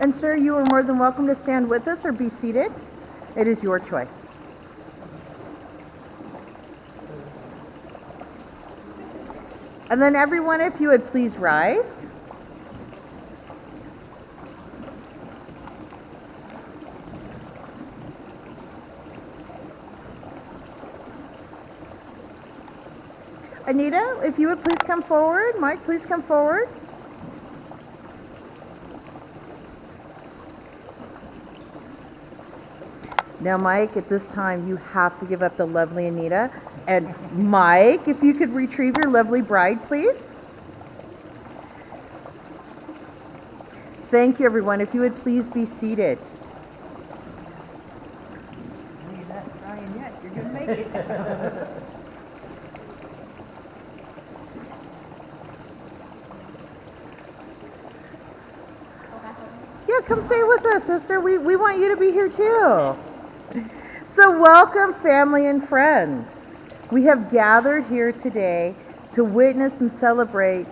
And sir, you are more than welcome to stand with us or be seated. It is your choice. And then everyone, if you would please rise. Anita, if you would please come forward. Mike, please come forward. Now, Mike, at this time, you have to give up the lovely Anita. And Mike, if you could retrieve your lovely bride, please. Thank you, everyone. If you would please be seated. You're not crying yet. You're going to make it. Yeah, come stay with us, sister. We want you to be here too. So welcome, family and friends. We have gathered here today to witness and celebrate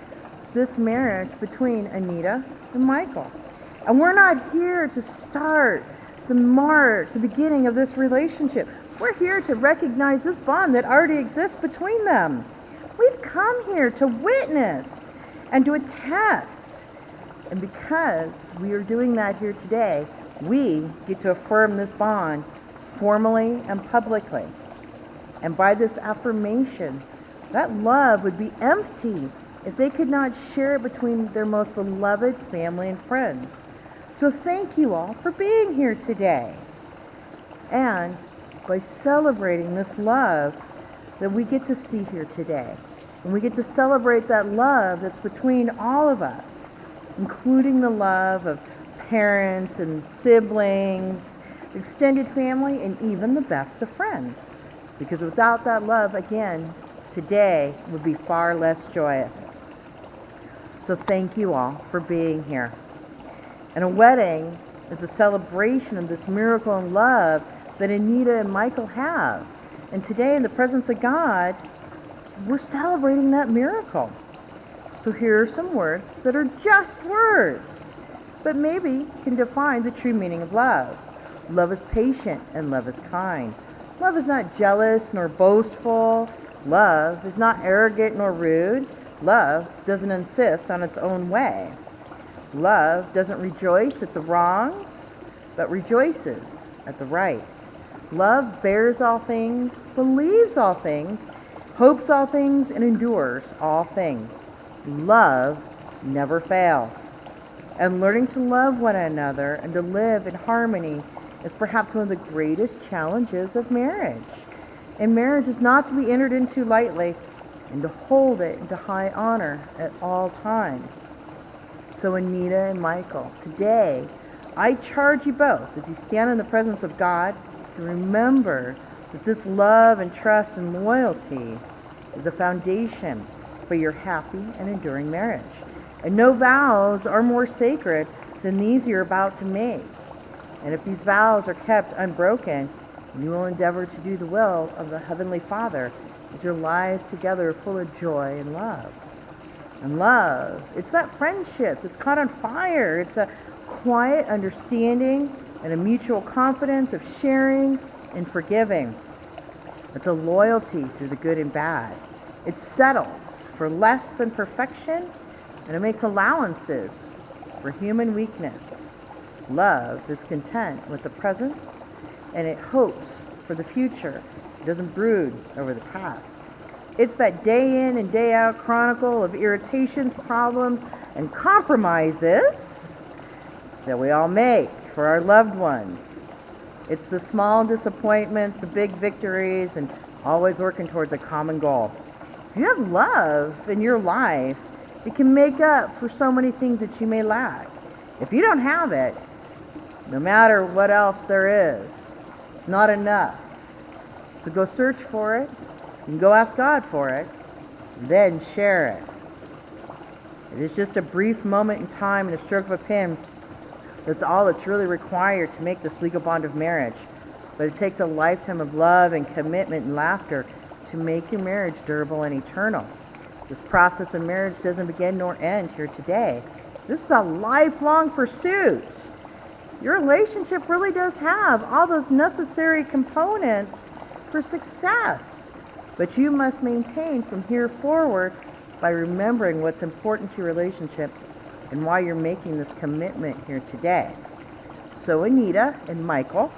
this marriage between Anita and Michael. And we're not here to start the beginning of this relationship. We're here to recognize this bond that already exists between them. We've come here to witness and to attest. And because we are doing that here today, we get to affirm this bond formally and publicly. And by this affirmation, that love would be empty if they could not share it between their most beloved family and friends. So thank you all for being here today. And by celebrating this love that we get to see here today, and we get to celebrate that love that's between all of us, including the love of parents and siblings, extended family, and even the best of friends. Because without that love, again, today would be far less joyous. So thank you all for being here. And a wedding is a celebration of this miracle and love that Anita and Michael have. And today, in the presence of God, we're celebrating that miracle. So here are some words that are just words, but maybe can define the true meaning of love. Love is patient and love is kind. Love is not jealous nor boastful. Love is not arrogant nor rude. Love doesn't insist on its own way. Love doesn't rejoice at the wrongs, but rejoices at the right. Love bears all things, believes all things, hopes all things, and endures all things. Love never fails. And learning to love one another and to live in harmony is perhaps one of the greatest challenges of marriage. And marriage is not to be entered into lightly, and to hold it into high honor at all times. So Anita and Michael, today I charge you both as you stand in the presence of God to remember that this love and trust and loyalty is a foundation for your happy and enduring marriage. And no vows are more sacred than these you're about to make. And if these vows are kept unbroken, you will endeavor to do the will of the Heavenly Father as your lives together are full of joy and love. And love, it's that friendship that's caught on fire. It's a quiet understanding and a mutual confidence of sharing and forgiving. It's a loyalty through the good and bad. It settles for less than perfection, and it makes allowances for human weakness. Love is content with the present, and it hopes for the future. It doesn't brood over the past. It's that day in and day out chronicle of irritations, problems, and compromises that we all make for our loved ones. It's the small disappointments, the big victories, and always working towards a common goal. If you have love in your life, it can make up for so many things that you may lack. If you don't have it, no matter what else there is, it's not enough. So go search for it, and go ask God for it, and then share it. It is just a brief moment in time and a stroke of a pen. That's all that's really required to make this legal bond of marriage. But it takes a lifetime of love and commitment and laughter to make your marriage durable and eternal. This process of marriage doesn't begin nor end here today. This is a lifelong pursuit. Your relationship really does have all those necessary components for success. But you must maintain from here forward by remembering what's important to your relationship and why you're making this commitment here today. So Anita and Michael,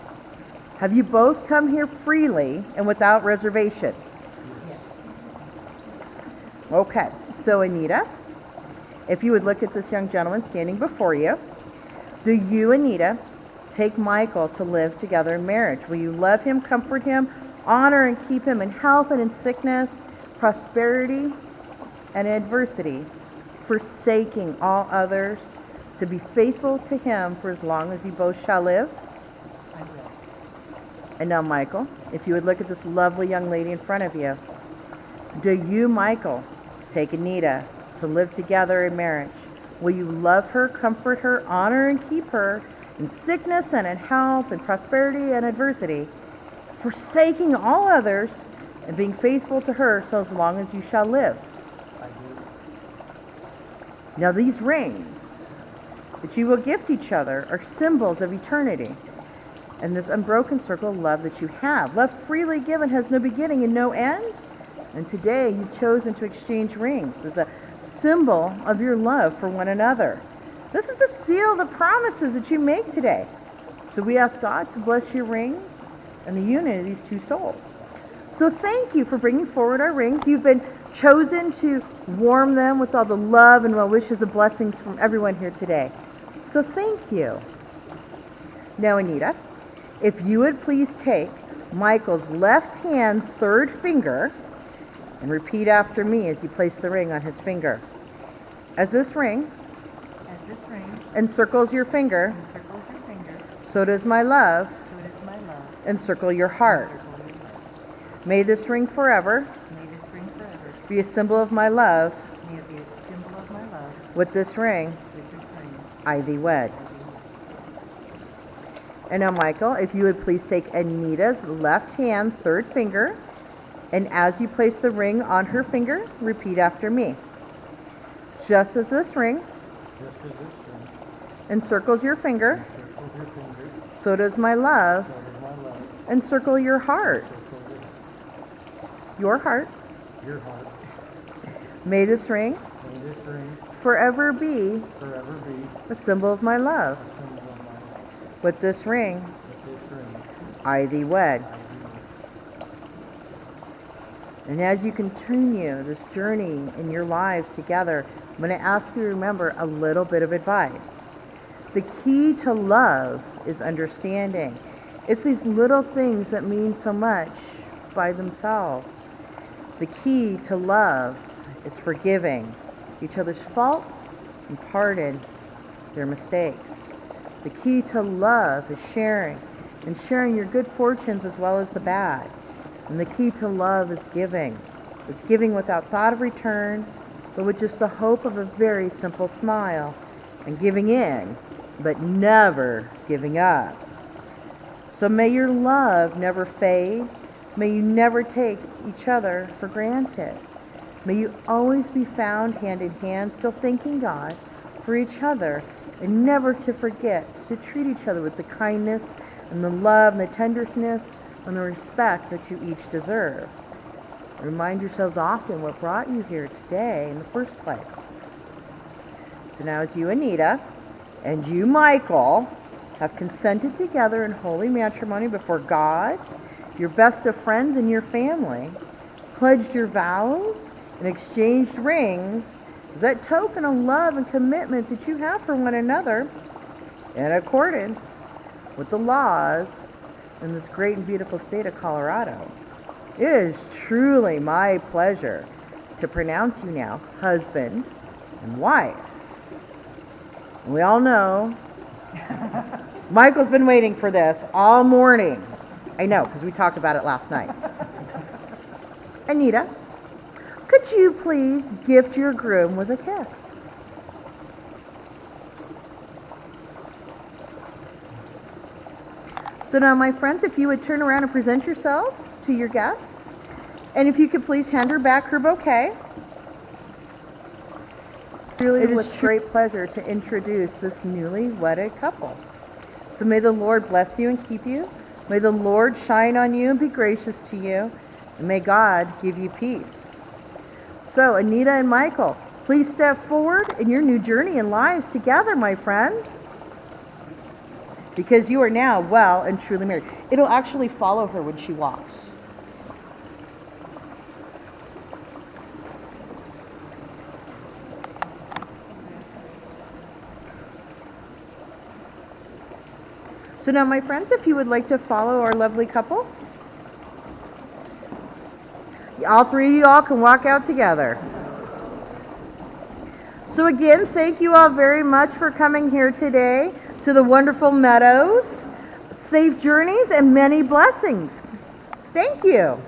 have you both come here freely and without reservation? Yes. Okay, so Anita, if you would look at this young gentleman standing before you, do you, Anita, take Michael to live together in marriage? Will you love him, comfort him, honor and keep him in health and in sickness, prosperity and adversity, forsaking all others, to be faithful to him for as long as you both shall live? I will. And now, Michael, if you would look at this lovely young lady in front of you, do you, Michael, take Anita to live together in marriage? Will you love her, comfort her, honor and keep her in sickness and in health and prosperity and adversity, forsaking all others and being faithful to her so as long as you shall live? I do. Now these rings that you will gift each other are symbols of eternity and this unbroken circle of love that you have. Love freely given has no beginning and no end. And today you've chosen to exchange rings as a symbol of your love for one another. This is a seal of the promises that you make today. So we ask God to bless your rings and the union of these two souls. So thank you for bringing forward our rings. You've been chosen to warm them with all the love and well wishes and blessings from everyone here today. So thank you. Now, Anita, if you would please take Michael's left hand third finger and repeat after me as you place the ring on his finger. As this ring encircles your finger, so does my love encircle your heart. May this ring forever be a symbol of my love. With this ring, I thee wed. And now, Michael, if you would please take Anita's left hand third finger, and as you place the ring on her finger, repeat after me. Just as this ring encircles your finger, so does my love encircle your heart. Your heart. May this ring forever be a symbol of my love. With this ring, I thee wed. And as you continue this journey in your lives together, I'm going to ask you to remember a little bit of advice. The key to love is understanding. It's these little things that mean so much by themselves. The key to love is forgiving each other's faults and pardon their mistakes. The key to love is sharing, and sharing your good fortunes as well as the bad. And the key to love is giving. It's giving without thought of return, but with just the hope of a very simple smile. And giving in, but never giving up. So may your love never fade. May you never take each other for granted. May you always be found hand in hand, still thanking God for each other, and never to forget to treat each other with the kindness and the love and the tenderness and the respect that you each deserve. Remind yourselves often what brought you here today in the first place. So now as you, Anita, and you, Michael, have consented together in holy matrimony before God, your best of friends, and your family, pledged your vows and exchanged rings, that token of love and commitment that you have for one another, in accordance with the laws in this great and beautiful state of Colorado. It is truly my pleasure to pronounce you now husband and wife. And we all know Michael's been waiting for this all morning. I know, because we talked about it last night. Anita, could you please gift your groom with a kiss? So now, my friends, if you would turn around and present yourselves to your guests, and if you could please hand her back her bouquet. It is with great pleasure to introduce this newly wedded couple. So may the Lord bless you and keep you. May the Lord shine on you and be gracious to you. And may God give you peace. So, Anita and Michael, please step forward in your new journey and lives together, my friends. Because you are now well and truly married. It'll actually follow her when she walks. So now, my friends, if you would like to follow our lovely couple, all three of you all can walk out together. So again, thank you all very much for coming here today to the wonderful meadows. Safe journeys and many blessings. Thank you.